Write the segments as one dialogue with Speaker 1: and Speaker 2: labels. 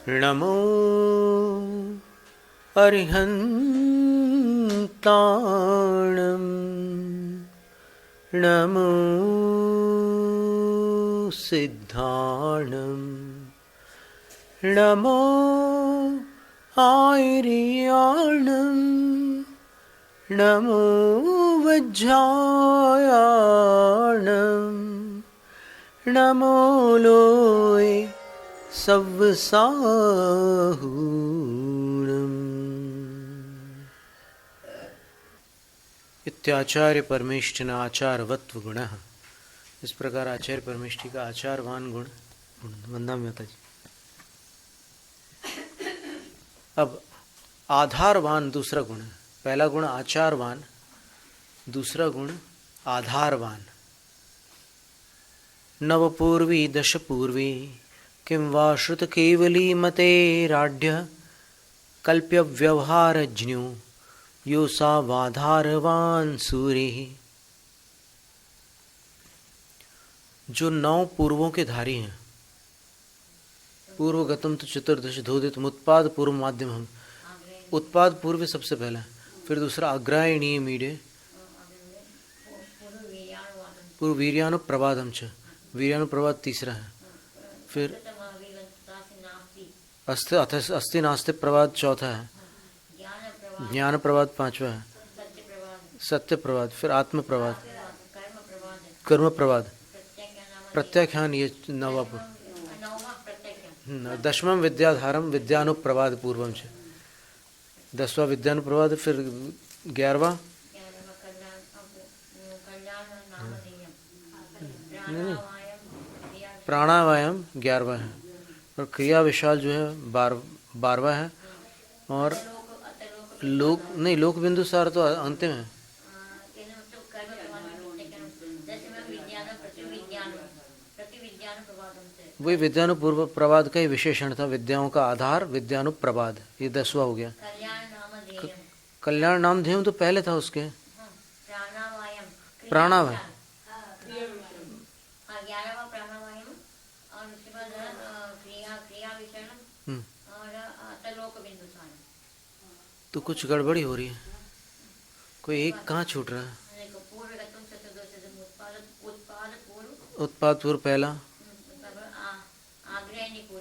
Speaker 1: नमो अरिहन्ताणं नमो सिद्धाणं नमो आयर्याणं नमो वज्रायाणं नमो लोय सव्वसाहूणम्। इत्याचार्य परमेष्ठिन आचारवत्व गुणः। इस प्रकार आचार्य परमेष्ठि का आचारवान गुण। वंदना माता जी। अब आधारवान दूसरा गुण है। पहला गुण आचारवान, दूसरा गुण आधारवान। नवपूर्वी दशपूर्वी किं वा श्रुत केवली मते राढ्य कल्प्य व्यवहारज्ञो यो सावाधारवान सूर्य। जो 9 पूर्वों के धारी हैं, पूर्वगतम तो चतुर्दश धोदित उत्पाद पूर्व माध्यम हम। उत्पाद पूर्व सबसे पहला, फिर दूसरा अग्रायणीय मीडे, पूर्व वीर्यानुप्रवादम च, वीर्यानुप्रवाद तीसरा है, फिर अस्ति नास्ति प्रवाद चौथा है, ज्ञान प्रवाद पांचवा है, सत्य प्रवाद, फिर आत्म प्रवाद, कर्म प्रवाद, प्रत्याख्यान ये नवापुर। दशमम विद्याधारम विद्यानुप्रवाद पूर्वम से, 10वां विद्यानुप्रवाद, फिर 11वां प्राणावायम 11वां है, और क्रिया विशाल जो है 12वां है, और लोक बिंदुसार तो अंतिम है। वही विद्यानुपूर्व प्रवाद का ही विशेषण था, विद्याओं का आधार विद्यानुप्रवाद, ये 10वां हो गया। कल्याण नामधेयम तो पहले था उसके, प्राणावायम, तो कुछ गड़बड़ी हो रही है, कोई एक कहाँ छूट रहा है। उत्पाद पूर्व पहला,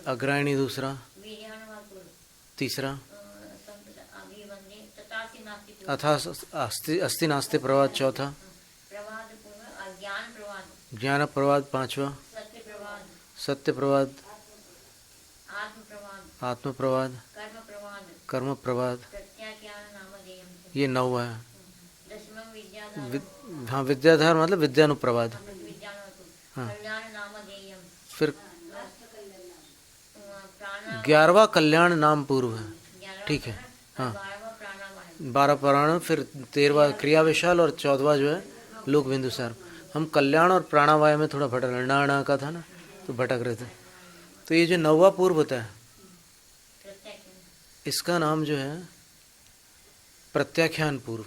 Speaker 1: अग्रायणी दूसरा, तीसरा, अथा अस्ति नास्ति प्रवाद चौथा, ज्ञान प्रवाद पांचवा, सत्य प्रवाद, आत्म प्रवाद, कर्म प्रवाद, ये 9वां है। हाँ, विद्याधार मतलब विद्यानुप्रवाद। हाँ, फिर 11वां कल्याण नाम पूर्व है, ठीक है। हाँ, 12 प्राण, फिर 13वां क्रिया विशाल, और 14वां जो है लोक बिंदुसार। हम कल्याण और प्राणावाय में थोड़ा भटक रहे, ना का था ना, तो भटक रहे थे। तो ये जो 9वां पूर्व होता है, इसका नाम जो है प्रत्याख्यान पूर्व।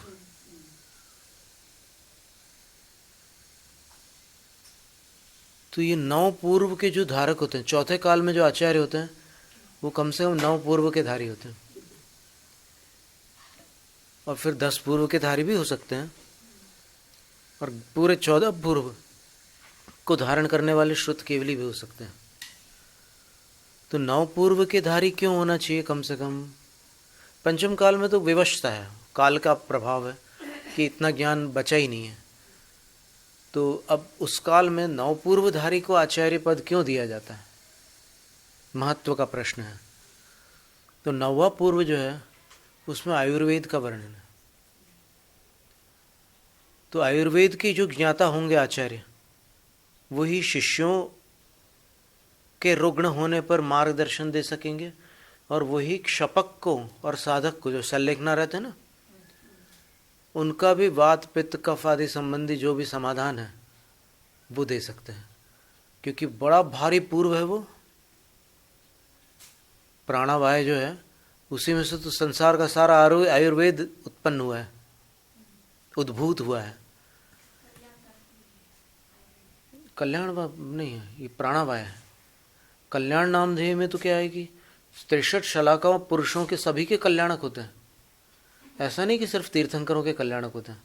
Speaker 1: तो ये 9 पूर्व के जो धारक होते हैं, चौथे काल में जो आचार्य होते हैं, वो कम से कम 9 पूर्व के धारी होते हैं, और फिर 10 पूर्व के धारी भी हो सकते हैं, और पूरे 14 पूर्व को धारण करने वाले श्रुत केवली भी हो सकते हैं। तो 9 पूर्व के धारी क्यों होना चाहिए कम से कम? पंचम काल में तो विवशता है, काल का प्रभाव है कि इतना ज्ञान बचा ही नहीं है। तो अब उस काल में 9 पूर्वधारी को आचार्य पद क्यों दिया जाता है, महत्व का प्रश्न है। तो 9वां पूर्व जो है उसमें आयुर्वेद का वर्णन है। तो आयुर्वेद की जो ज्ञाता होंगे आचार्य, वही शिष्यों के रुग्ण होने पर मार्गदर्शन दे सकेंगे, और वही क्षपक को और साधक को, जो संलेखना रहते हैं ना, उनका भी वात पित्त कफ आदि संबंधी जो भी समाधान है वो दे सकते हैं, क्योंकि बड़ा भारी पूर्व है वो। प्राणावाय जो है उसी में से तो संसार का सारा आयुर्वेद उत्पन्न हुआ है, उद्भूत हुआ है। कल्याण नहीं है, ये प्राणावाय है। कल्याण नामधेय में तो क्या है कि 63 शलाका पुरुषों के सभी के कल्याणक होते हैं। ऐसा नहीं कि सिर्फ तीर्थंकरों के कल्याणक होते हैं,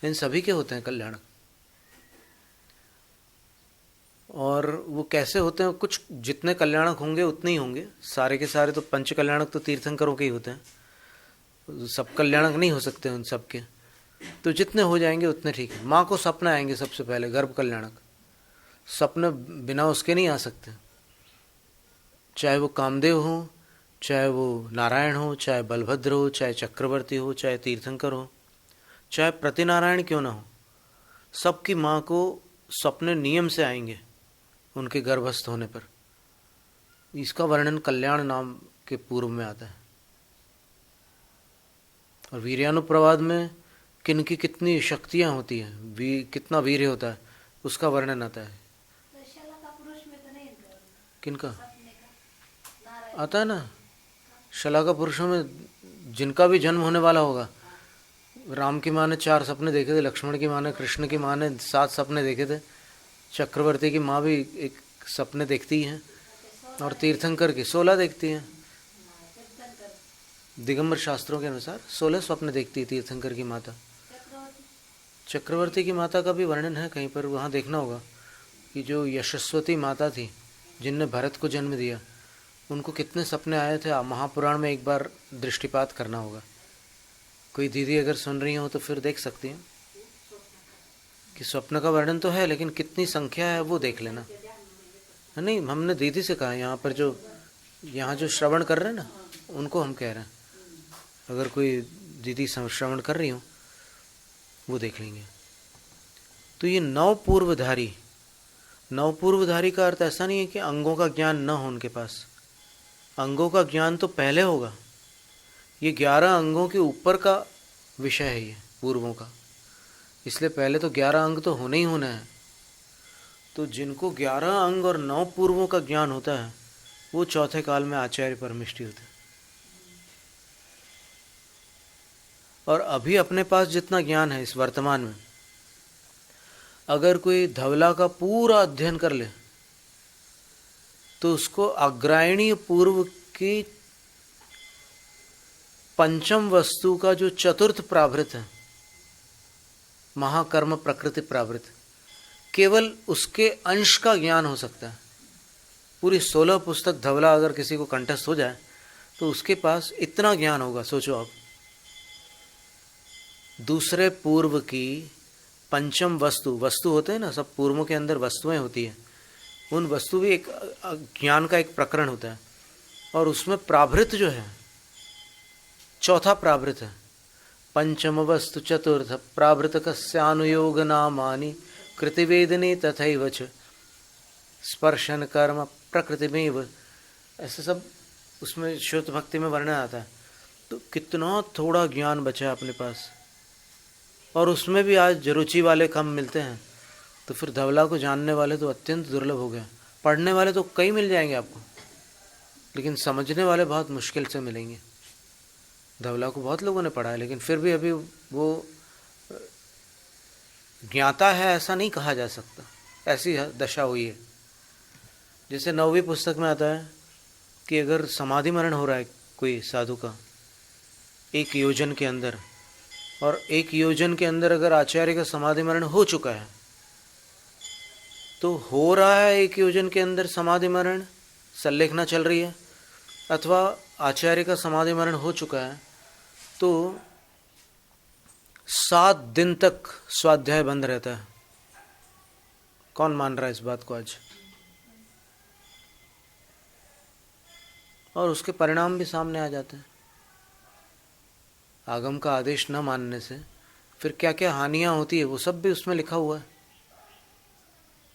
Speaker 1: इन सभी के होते हैं कल्याणक। और वो कैसे होते हैं? कुछ जितने कल्याणक होंगे उतने ही होंगे, सारे के सारे तो पंच कल्याणक तो तीर्थंकरों के ही होते हैं, सब कल्याणक नहीं हो सकते उन सब के, तो जितने हो जाएंगे उतने ठीक है। माँ को सपने आएंगे सबसे पहले, गर्भ कल्याणक। सपने बिना उसके नहीं आ सकते, चाहे वो कामदेव हो, चाहे वो नारायण हो, चाहे बलभद्र हो, चाहे चक्रवर्ती हो, चाहे तीर्थंकर हो, चाहे प्रतिनारायण क्यों ना हो, सबकी माँ को सपने नियम से आएंगे उनके गर्भस्थ होने पर। इसका वर्णन कल्याण नाम के पूर्व में आता है। और वीर्यानुप्रवाद में किनकी कितनी शक्तियाँ होती हैं, कितना वीर्य होता है, उसका वर्णन आता है। किनका आता है ना? शलाका पुरुषों में जिनका भी जन्म होने वाला होगा। राम की माँ ने 4 सपने देखे थे, लक्ष्मण की माँ ने, कृष्ण की माँ ने 7 सपने देखे थे, चक्रवर्ती की माँ भी एक सपने देखती हैं, और तीर्थंकर की 16 देखती हैं। दिगंबर शास्त्रों के अनुसार 16 स्वप्न देखती है तीर्थंकर की माता। चक्रवर्ती की माता का भी वर्णन है कहीं पर, वहाँ देखना होगा कि जो यशस्वती माता थी जिनने भरत को जन्म दिया, उनको कितने सपने आए थे। महापुराण में एक बार दृष्टिपात करना होगा। कोई दीदी अगर सुन रही हो तो फिर देख सकती हैं कि स्वप्न का वर्णन तो है, लेकिन कितनी संख्या है वो देख लेना। नहीं, हमने दीदी से कहा, यहाँ पर यहाँ जो श्रवण कर रहे हैं ना, उनको हम कह रहे हैं, अगर कोई दीदी श्रवण कर रही हो वो देख लेंगे। तो ये 9 पूर्वधारी, 9 पूर्वधारी का अर्थ ऐसा नहीं है कि अंगों का ज्ञान न हो उनके पास। अंगों का ज्ञान तो पहले होगा। ये 11 अंगों के ऊपर का विषय है ये पूर्वों का, इसलिए पहले तो 11 अंग तो होने ही होना है। तो जिनको 11 अंग और 9 पूर्वों का ज्ञान होता है वो चौथे काल में आचार्य परमिष्टि होते हैं। और अभी अपने पास जितना ज्ञान है इस वर्तमान में, अगर कोई धवला का पूरा अध्ययन कर ले तो उसको अग्रायणी पूर्व की पंचम वस्तु का जो चतुर्थ प्रावृत है, महाकर्म प्रकृति प्रावृत, केवल उसके अंश का ज्ञान हो सकता है। पूरी 16 पुस्तक धवला अगर किसी को कंठस्थ हो जाए तो उसके पास इतना ज्ञान होगा। सोचो आप, दूसरे पूर्व की पंचम वस्तु होते हैं ना, सब पूर्वों के अंदर वस्तुएं होती हैं, उन वस्तु भी एक ज्ञान का एक प्रकरण होता है। और उसमें प्रावृत जो है, चौथा प्रावृत है, पंचम वस्तु चतुर्थ प्रावृत कस्यानुयोग नामानि कृतिवेदने तथैव च स्पर्शन कर्म प्रकृतिमेव, ऐसे सब उसमें शुद्ध भक्ति में वर्णन आता है। तो कितना थोड़ा ज्ञान बचा है अपने पास, और उसमें भी आज रुचि वाले कम मिलते हैं। तो फिर धवला को जानने वाले तो अत्यंत दुर्लभ हो गए। पढ़ने वाले तो कई मिल जाएंगे आपको, लेकिन समझने वाले बहुत मुश्किल से मिलेंगे। धवला को बहुत लोगों ने पढ़ा है, लेकिन फिर भी अभी वो ज्ञाता है ऐसा नहीं कहा जा सकता, ऐसी दशा हुई है। जैसे 9वीं पुस्तक में आता है कि अगर समाधि मरण हो रहा है कोई साधु का 1 योजन के अंदर, और 1 योजन के अंदर अगर आचार्य का समाधि मरण हो चुका है, तो हो रहा है 1 योजन के अंदर समाधि मरण, संलेखना चल रही है, अथवा आचार्य का समाधि मरण हो चुका है, तो 7 दिन तक स्वाध्याय बंद रहता है। कौन मान रहा है इस बात को आज? और उसके परिणाम भी सामने आ जाते हैं। आगम का आदेश न मानने से फिर क्या क्या हानियां होती है वो सब भी उसमें लिखा हुआ है।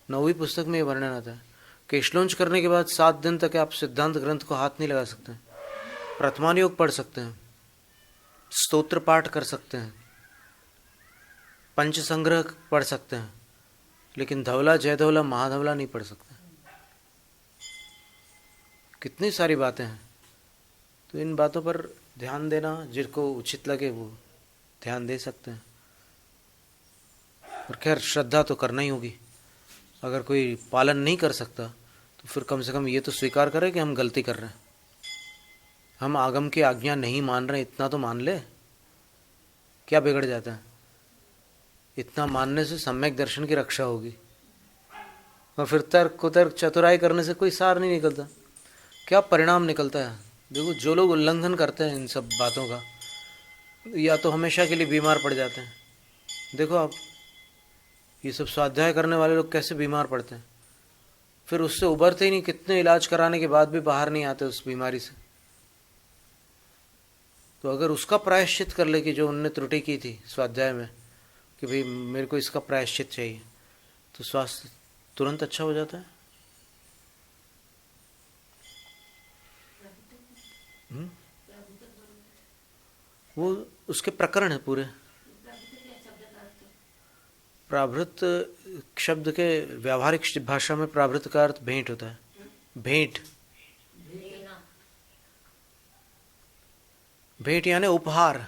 Speaker 1: 9वीं पुस्तक में ये वर्णन आता है। केशलोंच करने के बाद 7 दिन तक आप सिद्धांत ग्रंथ को हाथ नहीं लगा सकते। प्रथमान योग पढ़ सकते हैं, स्तोत्र पाठ कर सकते हैं, पंच संग्रह पढ़ सकते हैं, लेकिन धवला, जयधवला, महाधवला नहीं पढ़ सकते। कितनी सारी बातें हैं। तो इन बातों पर ध्यान देना, जिनको उचित लगे वो ध्यान दे सकते हैं। और खैर श्रद्धा तो करना ही होगी। अगर कोई पालन नहीं कर सकता तो फिर कम से कम ये तो स्वीकार करे कि हम गलती कर रहे हैं। हम आगम की आज्ञा नहीं मान रहे, इतना तो मान ले, क्या बिगड़ जाता है? इतना मानने से सम्यक दर्शन की रक्षा होगी। और फिर तर्क कुतर्क चतुराई करने से कोई सार नहीं निकलता। क्या परिणाम निकलता है? देखो, जो लोग उल्लंघन करते हैं इन सब बातों का, या तो हमेशा के लिए बीमार पड़ जाते हैं। देखो आप, ये सब स्वाध्याय करने वाले लोग कैसे बीमार पड़ते हैं, फिर उससे उबरते ही नहीं, कितने इलाज कराने के बाद भी बाहर नहीं आते उस बीमारी से। तो अगर उसका प्रायश्चित कर ले कि जो उनने त्रुटि की थी स्वाध्याय में, कि भाई मेरे को इसका प्रायश्चित चाहिए, तो स्वास्थ्य तुरंत अच्छा हो जाता है। वो उसके प्रकरण है पूरे। प्राभृत शब्द के व्यावहारिक भाषा में प्राभृत का अर्थ भेंट होता है। भेंट, भेंट यानी उपहार।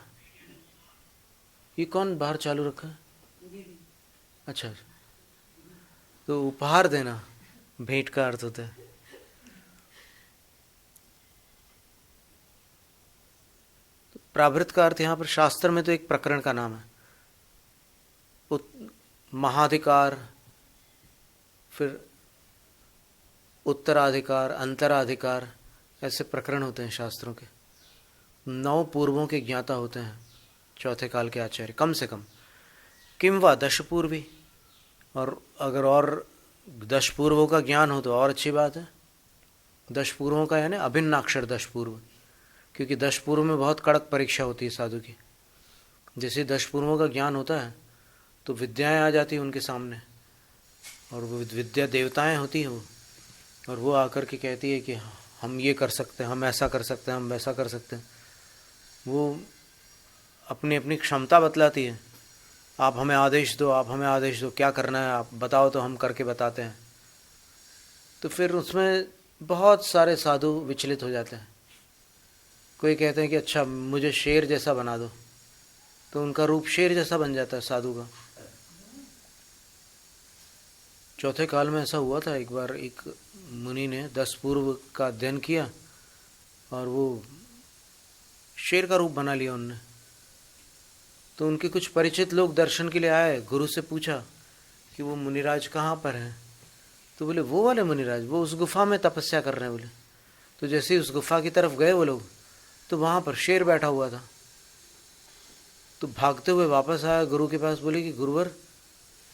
Speaker 1: ये कौन बाहर चालू रखा है? अच्छा, तो उपहार देना भेंट का अर्थ होता है। तो प्राभृत का अर्थ यहाँ पर शास्त्र में तो एक प्रकरण का नाम है। महाधिकार, फिर उत्तराधिकार, अंतराधिकार, ऐसे प्रकरण होते हैं शास्त्रों के। 9 पूर्वों के ज्ञाता होते हैं चौथे काल के आचार्य, कम से कम। किम वा 10 पूर्वी, और अगर और 10 पूर्वों का ज्ञान हो तो और अच्छी बात है। 10 पूर्वों का यानी अभिन्न अक्षर 10 पूर्व, क्योंकि 10 पूर्व में बहुत कड़क परीक्षा होती है साधु की। जैसे 10 पूर्वों का ज्ञान होता है तो विद्याएं आ जाती हैं उनके सामने, और वो विद्या देवताएं होती हैं वो, और वो आकर के कहती है कि हम ये कर सकते हैं, हम ऐसा कर सकते हैं, हम वैसा कर सकते हैं। वो अपनी अपनी क्षमता बतलाती है। आप हमें आदेश दो, आप हमें आदेश दो, क्या करना है आप बताओ तो हम करके बताते हैं। तो फिर उसमें बहुत सारे साधु विचलित हो जाते हैं। कोई कहते हैं कि अच्छा मुझे शेर जैसा बना दो, तो उनका रूप शेर जैसा बन जाता है साधु का। चौथे काल में ऐसा हुआ था। एक बार एक मुनि ने 10 पूर्व का अध्ययन किया और वो शेर का रूप बना लिया उनने। तो उनके कुछ परिचित लोग दर्शन के लिए आए, गुरु से पूछा कि वो मुनिराज कहाँ पर हैं। तो बोले वो वाले मुनिराज, वो उस गुफा में तपस्या कर रहे हैं। बोले तो जैसे ही उस गुफा की तरफ गए वो लोग, तो वहाँ पर शेर बैठा हुआ था। तो भागते हुए वापस आया गुरु के पास, बोले कि गुरुवर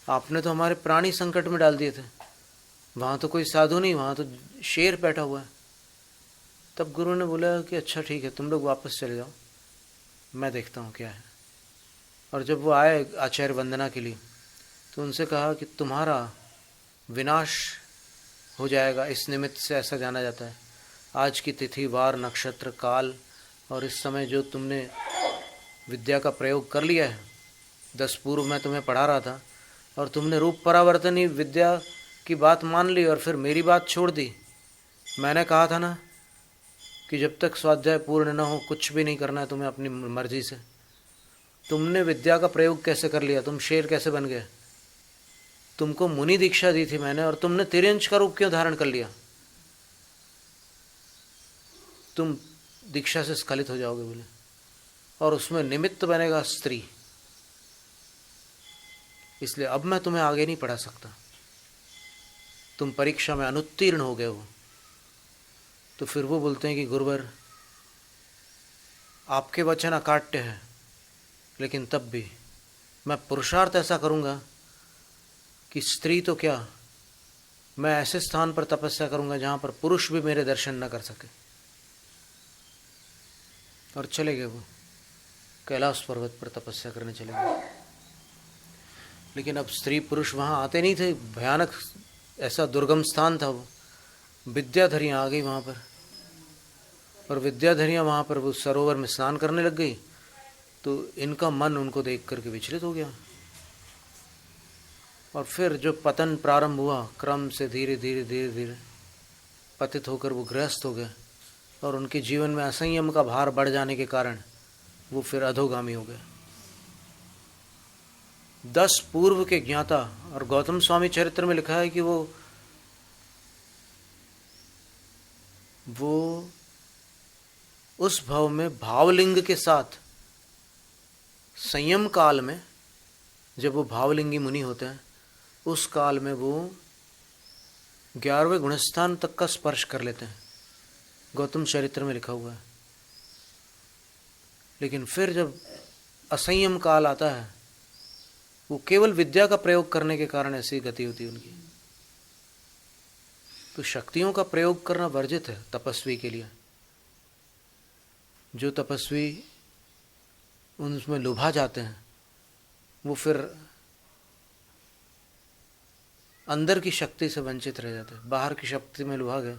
Speaker 1: आपने तो हमारे प्राणी संकट में डाल दिए थे, वहाँ तो कोई साधु नहीं, वहाँ तो शेर बैठा हुआ है। तब गुरु ने बोला कि अच्छा ठीक है, तुम लोग वापस चले जाओ, मैं देखता हूँ क्या है। और जब वो आए आचार्य वंदना के लिए, तो उनसे कहा कि तुम्हारा विनाश हो जाएगा, इस निमित्त से ऐसा जाना जाता है। आज की तिथि, वार, नक्षत्र, काल और इस समय जो तुमने विद्या का प्रयोग कर लिया है, 10 पूर्व में तुम्हें पढ़ा रहा था, और तुमने रूप परावर्तनी विद्या की बात मान ली और फिर मेरी बात छोड़ दी। मैंने कहा था ना कि जब तक स्वाध्याय पूर्ण न हो कुछ भी नहीं करना है तुम्हें अपनी मर्जी से। तुमने विद्या का प्रयोग कैसे कर लिया, तुम शेर कैसे बन गए? तुमको मुनि दीक्षा दी थी मैंने, और तुमने तिर्यंच का रूप क्यों धारण कर लिया? तुम दीक्षा से स्खलित हो जाओगे बोले, और उसमें निमित्त बनेगा स्त्री, इसलिए अब मैं तुम्हें आगे नहीं पढ़ा सकता। तुम परीक्षा में अनुत्तीर्ण हो गए हो। तो फिर वो बोलते हैं कि गुरुवर आपके वचन अकाट्य है, लेकिन तब भी मैं पुरुषार्थ ऐसा करूँगा कि स्त्री तो क्या, मैं ऐसे स्थान पर तपस्या करूँगा जहाँ पर पुरुष भी मेरे दर्शन न कर सके। और चले गए वो कैलाश पर्वत पर तपस्या करने चले गए। लेकिन अब स्त्री पुरुष वहाँ आते नहीं थे, भयानक ऐसा दुर्गम स्थान था वो। विद्याधरियाँ आ गई वहाँ पर, और विद्याधरियाँ वहाँ पर वो सरोवर में स्नान करने लग गई। तो इनका मन उनको देख करके विचलित हो गया, और फिर जो पतन प्रारंभ हुआ क्रम से धीरे धीरे धीरे धीरे पतित होकर वो गृहस्थ हो गए, और उनके जीवन में असंयम का भार बढ़ जाने के कारण वो फिर अधोगामी हो गए। 10 पूर्व के ज्ञाता, और गौतम स्वामी चरित्र में लिखा है कि वो उस भव में भावलिंग के साथ संयम काल में, जब वो भावलिंगी मुनि होते हैं, उस काल में वो 11वें गुणस्थान तक का स्पर्श कर लेते हैं, गौतम चरित्र में लिखा हुआ है। लेकिन फिर जब असंयम काल आता है, वो केवल विद्या का प्रयोग करने के कारण ऐसी गति होती है उनकी। तो शक्तियों का प्रयोग करना वर्जित है तपस्वी के लिए। जो तपस्वी उनमें लुभा जाते हैं, वो फिर अंदर की शक्ति से वंचित रह जाते हैं। बाहर की शक्ति में लुभा गए,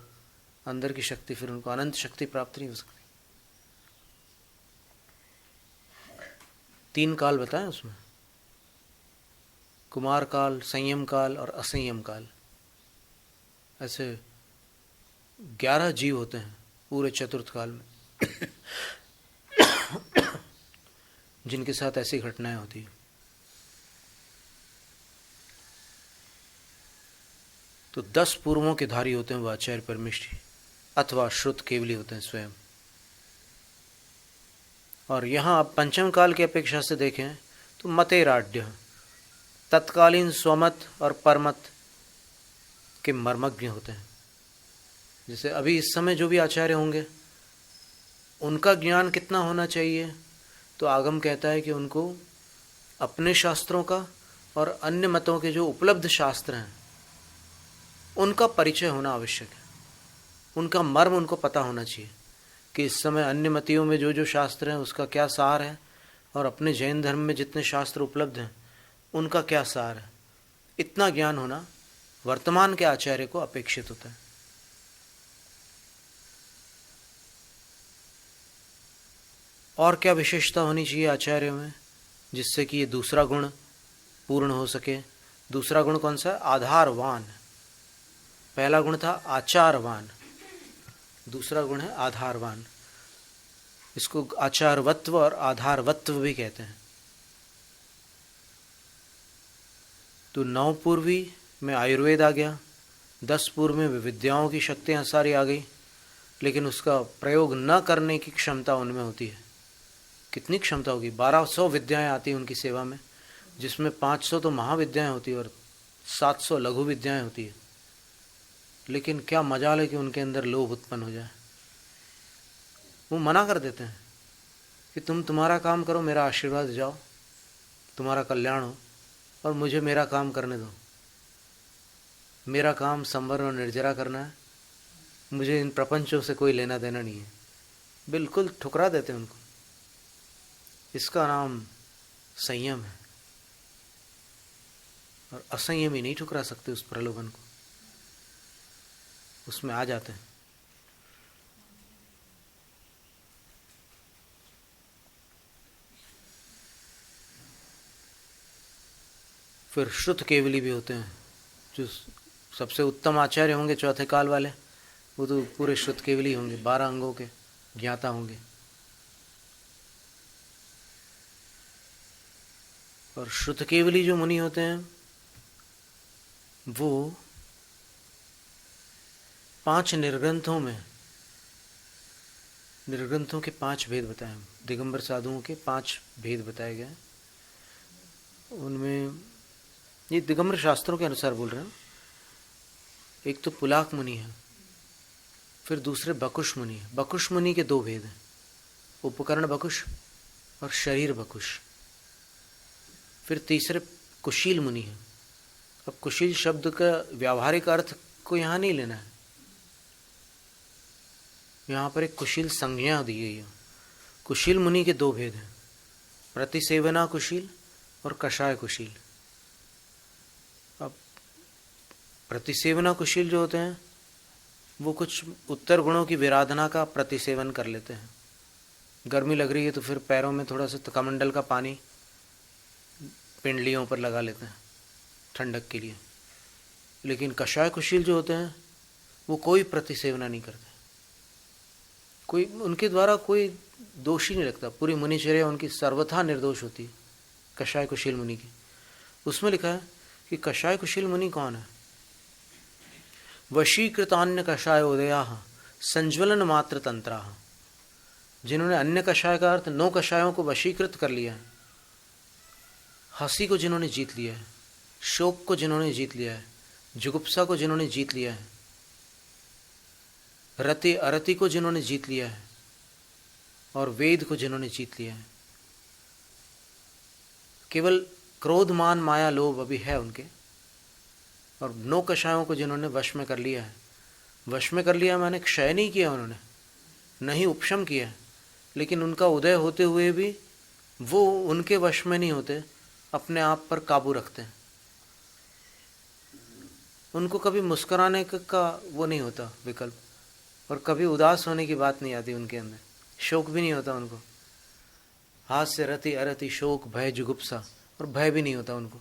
Speaker 1: अंदर की शक्ति फिर उनको अनंत शक्ति प्राप्त नहीं हो सकती। 3 काल बताएं उसमें, कुमार काल, संयम काल और असंयम काल। ऐसे 11 जीव होते हैं पूरे चतुर्थ काल में जिनके साथ ऐसी घटनाएं होती हैं। तो 10 पूर्वों के धारी होते हैं वो आचार्य परमिष्ठी अथवा श्रुत केवली होते हैं स्वयं। और यहाँ आप पंचम काल की अपेक्षा से देखें तो मतेराढ्य, तत्कालीन स्वमत और परमत के मर्मज्ञ होते हैं। जैसे अभी इस समय जो भी आचार्य होंगे, उनका ज्ञान कितना होना चाहिए, तो आगम कहता है कि उनको अपने शास्त्रों का और अन्य मतों के जो उपलब्ध शास्त्र हैं उनका परिचय होना आवश्यक है। उनका मर्म उनको पता होना चाहिए कि इस समय अन्य मतियों में जो जो शास्त्र हैं उसका क्या सार है, और अपने जैन धर्म में जितने शास्त्र उपलब्ध हैं उनका क्या सार है। इतना ज्ञान होना वर्तमान के आचार्य को अपेक्षित होता है। और क्या विशेषता होनी चाहिए आचार्यों में जिससे कि ये दूसरा गुण पूर्ण हो सके? दूसरा गुण कौन सा है? आधारवान। पहला गुण था आचारवान, दूसरा गुण है आधारवान। इसको आचारवत्व और आधारवत्व भी कहते हैं। तो 9 पूर्वी में आयुर्वेद आ गया, 10 पूर्व में विद्याओं की शक्तियाँ सारी आ गई, लेकिन उसका प्रयोग न करने की क्षमता उनमें होती है। कितनी क्षमता होगी? 1200 विद्याएं आती हैं उनकी सेवा में, जिसमें 500 तो महाविद्याएं होती है और 700 लघु विद्याएं होती है। लेकिन क्या मजाल है कि उनके अंदर लोभ उत्पन्न हो जाए। वो मना कर देते हैं कि तुम तुम्हारा काम करो, मेरा आशीर्वाद जाओ, तुम्हारा कल्याण हो, और मुझे मेरा काम करने दो। मेरा काम संवरण और निर्जरा करना है, मुझे इन प्रपंचों से कोई लेना देना नहीं है। बिल्कुल ठुकरा देते हैं उनको। इसका नाम संयम है, और असंयम ही नहीं ठुकरा सकते उस प्रलोभन को, उसमें आ जाते हैं। फिर श्रुत केवली भी होते हैं, जो सबसे उत्तम आचार्य होंगे चौथे काल वाले, वो तो पूरे श्रुत केवली होंगे, 12 अंगों के ज्ञाता होंगे। और श्रुत केवली जो मुनि होते हैं वो 5 निर्ग्रंथों में, निर्ग्रंथों के 5 भेद बताए हैं। दिगंबर साधुओं के 5 भेद बताए गए। उनमें ये दिगंबर शास्त्रों के अनुसार बोल रहे हैं। एक तो पुलाक मुनि है, फिर दूसरे बकुश मुनि है। बकुश मुनि के 2 भेद हैं, उपकरण बकुश और शरीर बकुश। फिर तीसरे कुशील मुनि है। अब कुशील शब्द का व्यावहारिक अर्थ को यहाँ नहीं लेना है, यहाँ पर एक कुशील संज्ञा दी गई है। कुशील मुनि के 2 भेद हैं, प्रतिसेवना कुशील और कषाय कुशील। अब प्रतिसेवना कुशील जो होते हैं वो कुछ उत्तर गुणों की विराधना का प्रतिसेवन कर लेते हैं। गर्मी लग रही है तो फिर पैरों में थोड़ा सा कमंडल का पानी पिंडलियों पर लगा लेते हैं ठंडक के लिए। लेकिन कषाय कुशील जो होते हैं वो कोई प्रतिसेवना नहीं करते, कोई उनके द्वारा कोई दोष ही नहीं लगता। पूरी मुनिचर्या उनकी सर्वथा निर्दोष होती है कषाय कुशील मुनि की। उसमें लिखा है कि कषाय कुशील मुनि कौन है? वशीकृतान्य कषायोदया संज्वलन मात्र तंत्रा। जिन्होंने अन्य कषाय का अर्थ 9 कषायों को वशीकृत कर लिया है, हंसी को जिन्होंने जीत लिया है, शोक को जिन्होंने जीत लिया है, जुगुप्सा को जिन्होंने जीत लिया है, रति अरति को जिन्होंने जीत लिया है, और वेद को जिन्होंने जीत लिया है। केवल क्रोध मान माया लोभ अभी है उनके, और 9 कषायों को जिन्होंने वश में कर लिया है। वश में कर लिया मैंने क्षय नहीं किया उन्होंने, नहीं उपशम किया, लेकिन उनका उदय होते हुए भी वो उनके वश में नहीं होते, अपने आप पर काबू रखते हैं। उनको कभी मुस्कुराने का वो नहीं होता विकल्प, और कभी उदास होने की बात नहीं आती उनके अंदर, शोक भी नहीं होता उनको। हास्य रति अरति शोक भय जुगुप्सा, और भय भी नहीं होता उनको।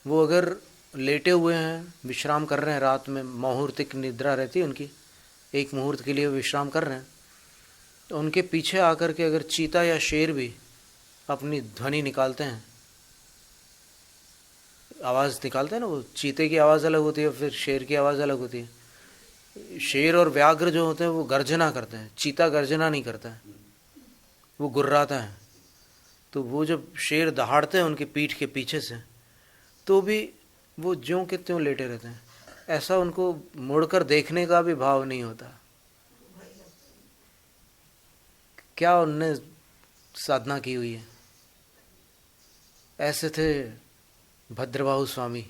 Speaker 1: वो अगर लेटे हुए हैं, विश्राम कर रहे हैं, रात में मुहूर्तिक निद्रा रहती है उनकी, एक मुहूर्त के लिए विश्राम कर रहे हैं, तो उनके पीछे आकर के अगर चीता या शेर भी अपनी ध्वनि निकालते हैं, आवाज़ निकालते हैं ना, वो चीते की आवाज़ अलग होती है, फिर शेर की आवाज़ अलग होती है। शेर और व्याघ्र जो होते हैं वो गर्जना करते हैं, चीता गर्जना नहीं करता है, वो गुर्राता है। तो वो जब शेर दहाड़ते हैं उनकी पीठ के पीछे से, तो भी वो ज्यों के त्यों लेटे रहते हैं, ऐसा उनको मुड़कर देखने का भी भाव नहीं होता। क्या उनने साधना की हुई है। ऐसे थे भद्रबाहु स्वामी,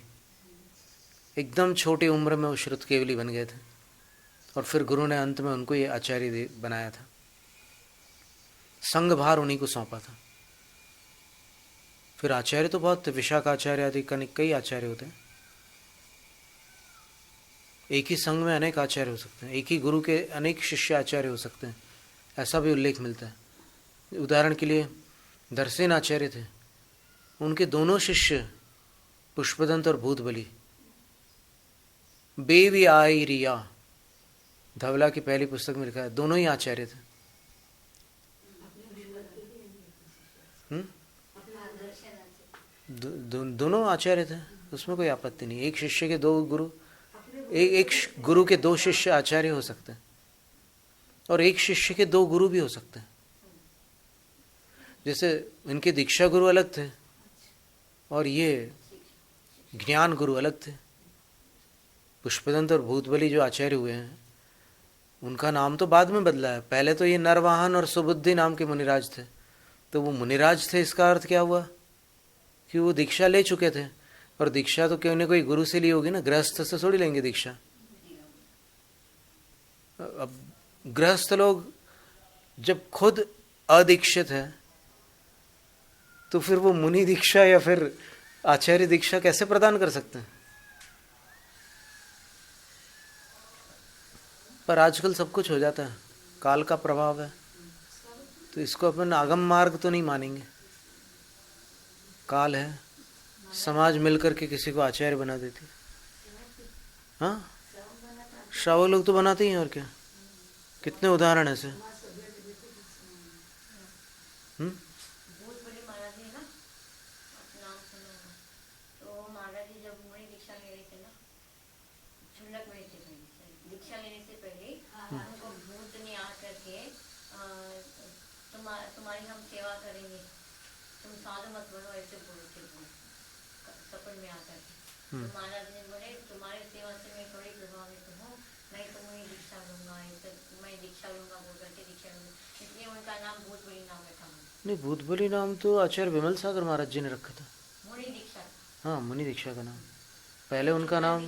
Speaker 1: एकदम छोटी उम्र में वो श्रुत केवली बन गए थे, और फिर गुरु ने अंत में उनको ये आचार्य बनाया था, संग भार उन्हीं को सौंपा था। फिर आचार्य तो बहुत थे, विशाखाचार्य आदि कई आचार्य होते हैं। एक ही संघ में अनेक आचार्य हो सकते हैं, एक ही गुरु के अनेक शिष्य आचार्य हो सकते हैं, ऐसा भी उल्लेख मिलता है। उदाहरण के लिए दर्शन आचार्य थे, उनके दोनों शिष्य पुष्पदंत और भूतबली, बेवी आई रिया, धवला की पहली पुस्तक में लिखा है, दोनों ही आचार्य थे। दोनों आचार्य थे, उसमें कोई आपत्ति नहीं। एक शिष्य के 2 गुरु, एक गुरु के 2 शिष्य आचार्य हो सकते हैं, और एक शिष्य के 2 गुरु भी हो सकते हैं। जैसे इनके दीक्षा गुरु अलग थे और ये ज्ञान गुरु अलग थे। पुष्पदंत और भूतबली जो आचार्य हुए हैं, उनका नाम तो बाद में बदला है। पहले तो ये नरवाहन और सुबुद्धि नाम के मुनिराज थे, तो वो मुनिराज थे, इसका अर्थ क्या हुआ कि वो दीक्षा ले चुके थे, और दीक्षा तो क्यों न कोई गुरु से ली होगी ना, गृहस्थ से थोड़ी लेंगे दीक्षा। अब गृहस्थ लोग जब खुद अदीक्षित है, तो फिर वो मुनि दीक्षा या फिर आचार्य दीक्षा कैसे प्रदान कर सकते हैं। पर आजकल सब कुछ हो जाता है, काल का प्रभाव है, तो इसको अपन आगम मार्ग तो नहीं मानेंगे। काल है, समाज मिलकर के किसी को आचार्य बना देती। हाँ, श्रावक लोग तो बनाते ही हैं, और क्या, कितने उदाहरण ऐसे।
Speaker 2: तुम्हारी हम सेवा करेंगे, तुम साधु मत बनो, ऐसे बोलो थे सपन में आकर के। तो महाराज ने बोले तुम्हारी सेवा से मैं थोड़ी प्रभावित हूँ, मैं तुम्हें दीक्षा लूंगा, मैं दीक्षा लूंगा बोल करके दीक्षा लूंगा, इसलिए उनका नाम भूतबली नाम रखा।
Speaker 1: नहीं, भूतबली नाम तो आचार्य विमल सागर महाराज जी ने रखा था।
Speaker 2: मुनि दीक्षा। हाँ,
Speaker 1: मुनि दीक्षा का नाम। पहले उनका नाम,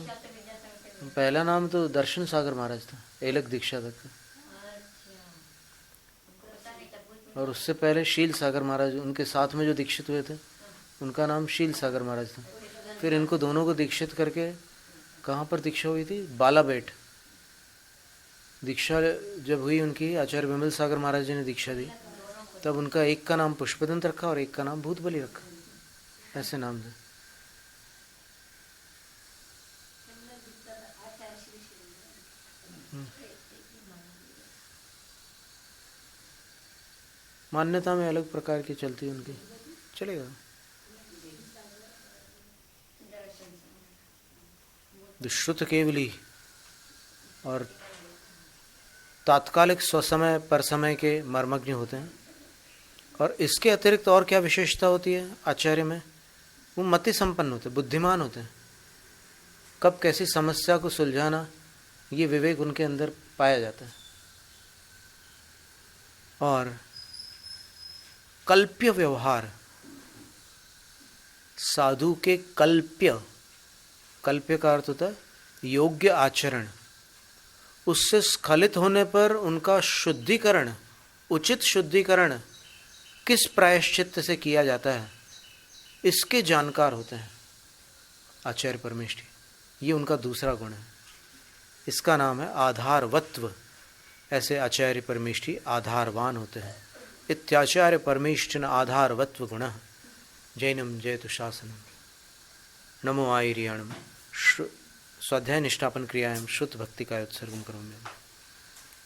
Speaker 1: पहला नाम तो दर्शन सागर महाराज था, एलक दीक्षा तक। और उससे पहले शील सागर महाराज, उनके साथ में जो दीक्षित हुए थे, उनका नाम शील सागर महाराज था। फिर इनको दोनों को दीक्षित करके कहाँ पर दीक्षा हुई थी, बालाबेट दीक्षा जब हुई उनकी, आचार्य विमल सागर महाराज जी ने दीक्षा दी, तब उनका एक का नाम पुष्पदंत रखा और एक का नाम भूतबली रखा, ऐसे नाम थे। मान्यता में अलग प्रकार की चलती है उनकी, चलेगा। दुष्रुत केवली और तात्कालिक स्वसमय पर समय के मर्मज्ञ होते हैं। और इसके अतिरिक्त और क्या विशेषता होती है आचार्य में? वो मति संपन्न होते, बुद्धिमान होते हैं। कब कैसी समस्या को सुलझाना, ये विवेक उनके अंदर पाया जाता है। और कल्प्य व्यवहार, साधु के कल्प्य का अर्थ होता है योग्य आचरण। उससे स्खलित होने पर उनका शुद्धिकरण, उचित शुद्धिकरण किस प्रायश्चित्त से किया जाता है, इसके जानकार होते हैं आचार्य परमेष्ठी। ये उनका दूसरा गुण है। इसका नाम है आधारवत्व। ऐसे आचार्य परमेष्ठी आधारवान होते हैं। इत्याचार्य परमेष्ठिन आधारवत्व गुण जैनम जयतु शासनम। नमो आयर्याणम स्वाध्याय निष्ठापन क्रियायां श्रुत भक्ति का उत्सर्गम करोमि।